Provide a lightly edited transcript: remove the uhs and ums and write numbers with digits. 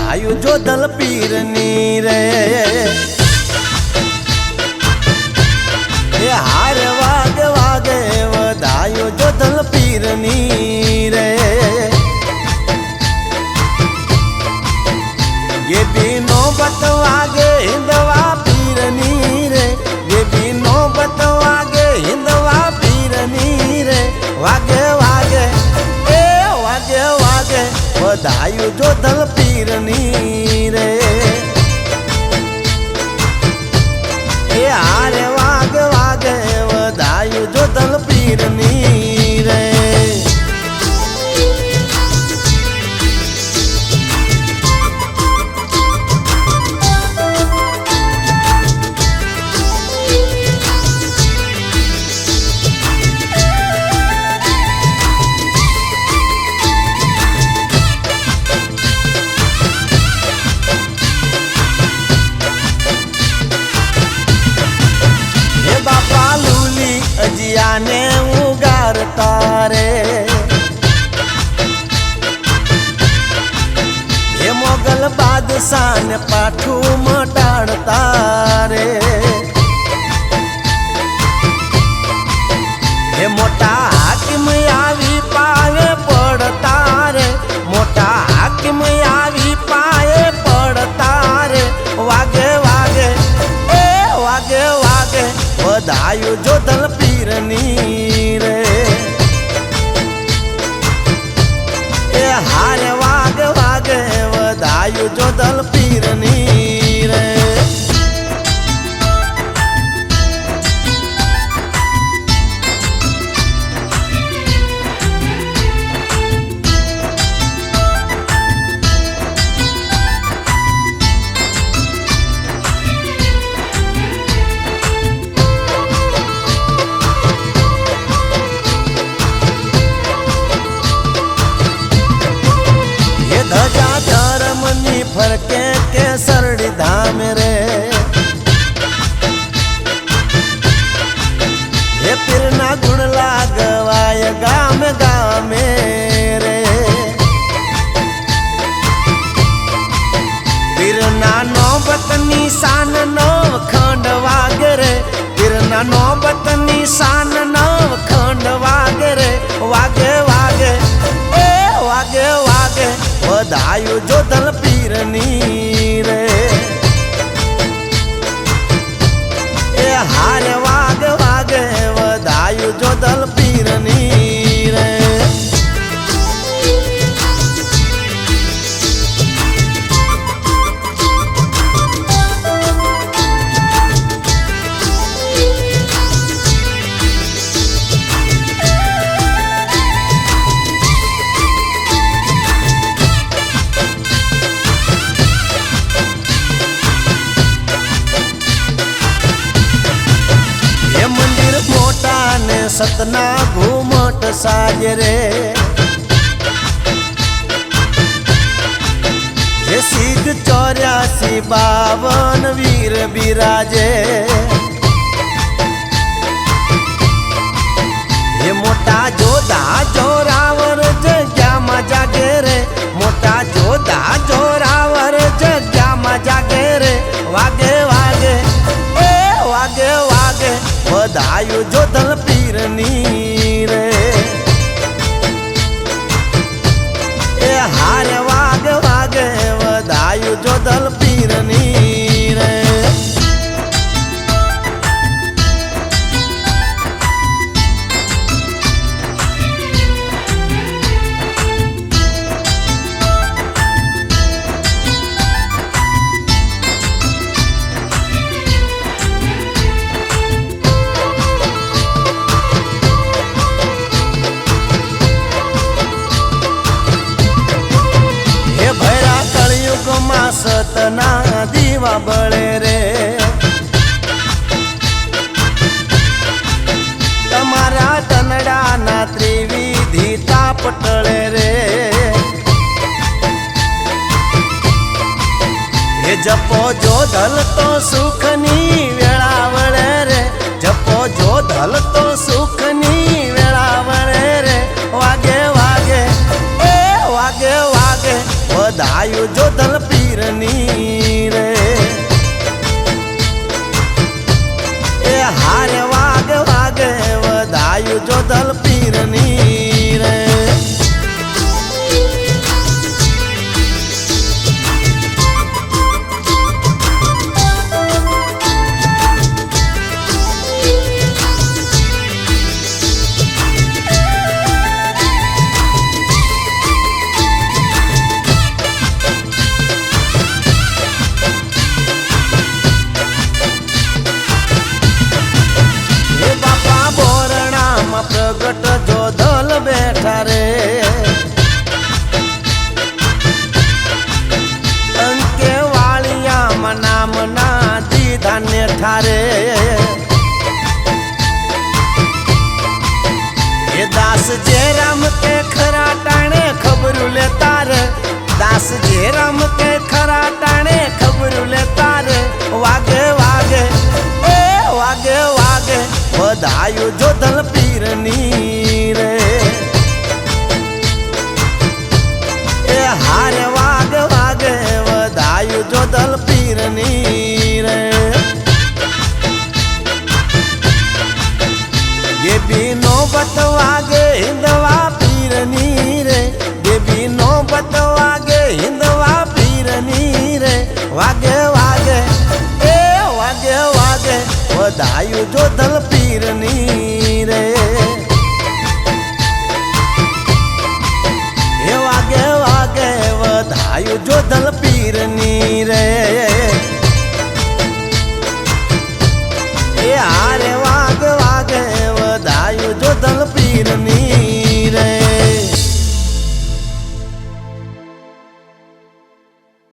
बधायु जो दल पीरनी रे ये हार वागे वागे बधायु जो दल पीरनी रे ये भी नौबत वागे हिंदवा पीरनी रे ये भी नौबत वागे हिंदवा पीरनी रे वागे वागे ए वागे वागे बधायु जो दल पीरनी रे ए हारे वागे वागे बधायु जो दल पीरनी रे अजिया ने उगारता रे ये मोगल बादशाह ने पाठू मटाड़ता रे ये मोटा हाकिम आवी पावे पड़ता रे मोटा हाकिम आवी पाए पड़ता रे वागे वागे ए वागे वागे बधायु जो दल पीरनी रे ए हारे वागे वागे बधायु जो दल पीरनी रे फरके के सरड़ी धाम रे ये पिरना गुण लागवाय गाम गाम रे पिरना नौबत निशान नौ खंड वागरे पिरना नौबत निशान नौ खंड वागरे वागे वागे ए वागे वागे बधायु जो दल पीरनी रे ए हारे वागे वागे बधायु जो दल पीरनी रे सतना घूमट साजरे ये सिद्ध 84 52 वीर बिराजे ये मोटा जोधा जोरावर जग्या मा जागे रे मोटा जोधा जोरावर जग्या मा जागे रे वागे वागे ए वागे वागे बधायु जो दल पीरनी रे ए हारे वागे वागे बधायु जो दल पीरनी रे सतना दीवा बळे रे तमारा तनडा ना त्रिविधी तापटळे रे ये जपो जो धल तो सुखनी वेळावळे रे जपो जो धल तो सुखनी वेळावळे रे वागे वागे ए वागे वागे बधायु जो दल पी ઘરની